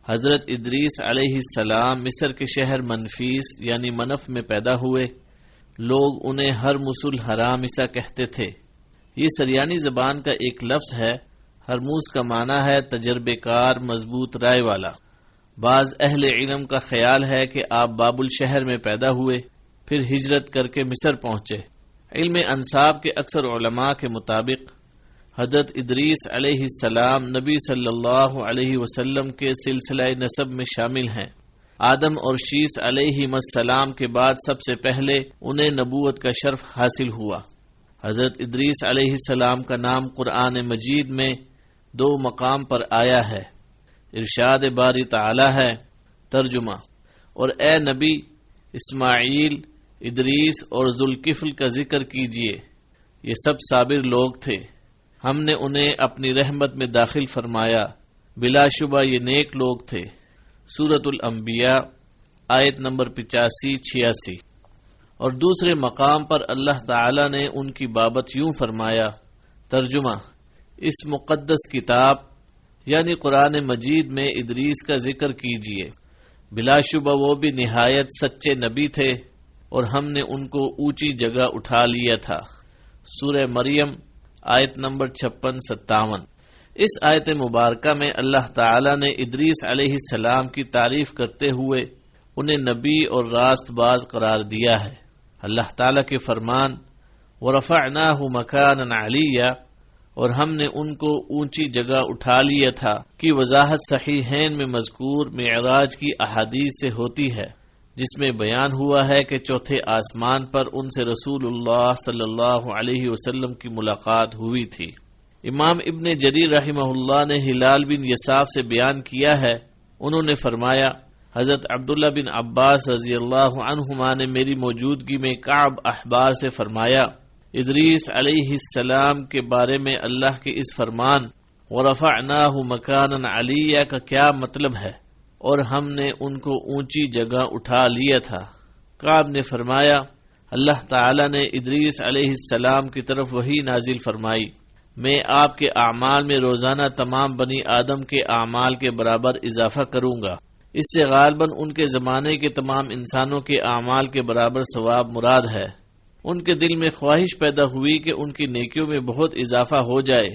حضرت ادریس علیہ السلام مصر کے شہر منفیس یعنی منف میں پیدا ہوئے۔ لوگ انہیں ہرمس الحرامسہ کہتے تھے۔ یہ سریانی زبان کا ایک لفظ ہے۔ ہرموز کا معنی ہے تجربے کار، مضبوط رائے والا۔ بعض اہل علم کا خیال ہے کہ آپ بابل شہر میں پیدا ہوئے، پھر ہجرت کر کے مصر پہنچے۔ علم انساب کے اکثر علماء کے مطابق حضرت ادریس علیہ السلام نبی صلی اللہ علیہ وسلم کے سلسلہ نسب میں شامل ہیں۔ آدم اور شیس علیہ السلام کے بعد سب سے پہلے انہیں نبوت کا شرف حاصل ہوا۔ حضرت ادریس علیہ السلام کا نام قرآن مجید میں 2 مقام پر آیا ہے۔ ارشاد باری تعالی ہے، ترجمہ: اور اے نبی اسماعیل، ادریس اور ذوالکفل کا ذکر کیجئے، یہ سب صابر لوگ تھے، ہم نے انہیں اپنی رحمت میں داخل فرمایا، بلا شبہ یہ نیک لوگ تھے۔ سورۃ الانبیاء آیت نمبر 85-86۔ اور دوسرے مقام پر اللہ تعالی نے ان کی بابت یوں فرمایا، ترجمہ: اس مقدس کتاب یعنی قرآن مجید میں ادریس کا ذکر کیجئے، بلا شبہ وہ بھی نہایت سچے نبی تھے اور ہم نے ان کو اونچی جگہ اٹھا لیا تھا۔ سورہ مریم آیت نمبر 56-57۔ اس آیت مبارکہ میں اللہ تعالی نے ادریس علیہ السلام کی تعریف کرتے ہوئے انہیں نبی اور راست باز قرار دیا ہے۔ اللہ تعالی کے فرمان وَرَفَعْنَاهُ مَكَانًا عَلِيًّا، اور ہم نے ان کو اونچی جگہ اٹھا لیا تھا کی وضاحت صحیحین میں مذکور معراج کی احادیث سے ہوتی ہے، جس میں بیان ہوا ہے کہ چوتھے آسمان پر ان سے رسول اللہ صلی اللہ علیہ وسلم کی ملاقات ہوئی تھی۔ امام ابن جریر رحمہ اللہ نے ہلال بن یساف سے بیان کیا ہے، انہوں نے فرمایا حضرت عبداللہ بن عباس رضی اللہ عنہما نے میری موجودگی میں کعب احبار سے فرمایا، ادریس علیہ السلام کے بارے میں اللہ کے اس فرمان وَرَفَعْنَاهُ مَكَانًا عَلِيًّا کا کیا مطلب ہے، اور ہم نے ان کو اونچی جگہ اٹھا لیا تھا۔ کعب نے فرمایا، اللہ تعالی نے ادریس علیہ السلام کی طرف وحی نازل فرمائی، میں آپ کے اعمال میں روزانہ تمام بنی آدم کے اعمال کے برابر اضافہ کروں گا۔ اس سے غالباً ان کے زمانے کے تمام انسانوں کے اعمال کے برابر ثواب مراد ہے۔ ان کے دل میں خواہش پیدا ہوئی کہ ان کی نیکیوں میں بہت اضافہ ہو جائے۔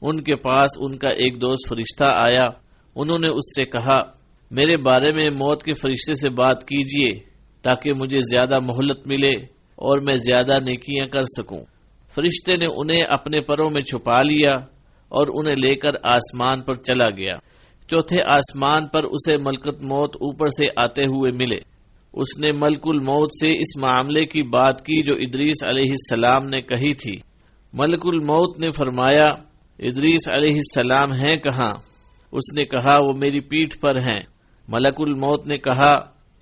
ان کے پاس ان کا ایک دوست فرشتہ آیا، انہوں نے اس سے کہا، میرے بارے میں موت کے فرشتے سے بات کیجئے تاکہ مجھے زیادہ مہلت ملے اور میں زیادہ نیکیاں کر سکوں۔ فرشتے نے انہیں اپنے پروں میں چھپا لیا اور انہیں لے کر آسمان پر چلا گیا۔ چوتھے آسمان پر اسے ملکت موت اوپر سے آتے ہوئے ملے۔ اس نے ملک الموت سے اس معاملے کی بات کی جو ادریس علیہ السلام نے کہی تھی۔ ملک الموت نے فرمایا، ادریس علیہ السلام ہیں کہاں؟ اس نے کہا، وہ میری پیٹھ پر ہیں۔ ملک الموت نے کہا،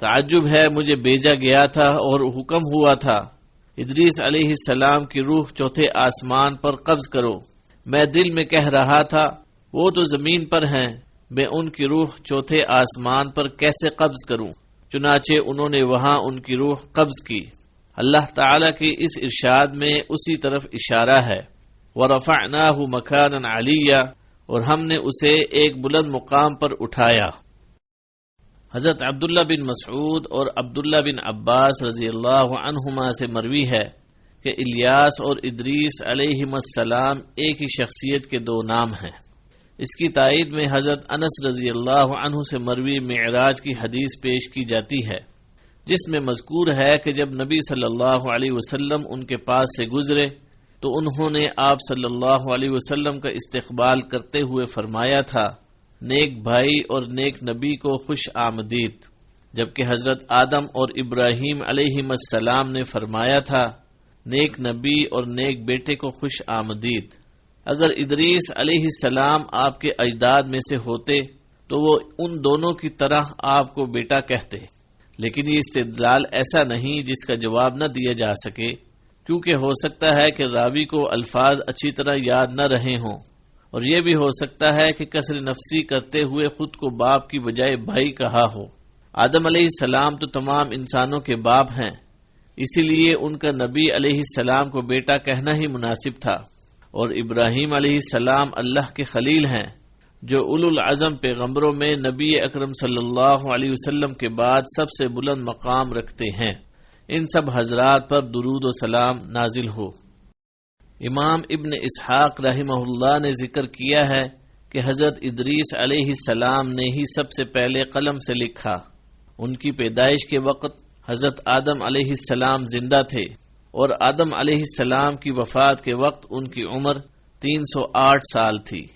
تعجب ہے، مجھے بھیجا گیا تھا اور حکم ہوا تھا ادریس علیہ السلام کی روح چوتھے آسمان پر قبض کرو۔ میں دل میں کہہ رہا تھا وہ تو زمین پر ہیں، میں ان کی روح چوتھے آسمان پر کیسے قبض کروں؟ چنانچہ انہوں نے وہاں ان کی روح قبض کی۔ اللہ تعالی کے اس ارشاد میں اسی طرف اشارہ ہے، وَرَفَعْنَاهُ مَكَانًا عَلِيًّا، اور ہم نے اسے ایک بلند مقام پر اٹھایا۔ حضرت عبداللہ بن مسعود اور عبداللہ بن عباس رضی اللہ عنہما سے مروی ہے کہ الیاس اور ادریس علیہم السلام ایک ہی شخصیت کے 2 نام ہیں۔ اس کی تائید میں حضرت انس رضی اللہ عنہ سے مروی معراج کی حدیث پیش کی جاتی ہے، جس میں مذکور ہے کہ جب نبی صلی اللہ علیہ وسلم ان کے پاس سے گزرے تو انہوں نے آپ صلی اللہ علیہ وسلم کا استقبال کرتے ہوئے فرمایا تھا، نیک بھائی اور نیک نبی کو خوش آمدید، جبکہ حضرت آدم اور ابراہیم علیہم السلام نے فرمایا تھا، نیک نبی اور نیک بیٹے کو خوش آمدید۔ اگر ادریس علیہ السلام آپ کے اجداد میں سے ہوتے تو وہ ان دونوں کی طرح آپ کو بیٹا کہتے، لیکن یہ استدلال ایسا نہیں جس کا جواب نہ دیا جا سکے، کیونکہ ہو سکتا ہے کہ راوی کو الفاظ اچھی طرح یاد نہ رہے ہوں، اور یہ بھی ہو سکتا ہے کہ کسر نفسی کرتے ہوئے خود کو باپ کی بجائے بھائی کہا ہو۔ آدم علیہ السلام تو تمام انسانوں کے باپ ہیں، اسی لیے ان کا نبی علیہ السلام کو بیٹا کہنا ہی مناسب تھا، اور ابراہیم علیہ السلام اللہ کے خلیل ہیں، جو اولو العزم پیغمبروں میں نبی اکرم صلی اللہ علیہ وسلم کے بعد سب سے بلند مقام رکھتے ہیں، ان سب حضرات پر درود و سلام نازل ہو۔ امام ابن اسحاق رحمہ اللہ نے ذکر کیا ہے کہ حضرت ادریس علیہ السلام نے ہی سب سے پہلے قلم سے لکھا۔ ان کی پیدائش کے وقت حضرت آدم علیہ السلام زندہ تھے، اور آدم علیہ السلام کی وفات کے وقت ان کی عمر 308 سال تھی۔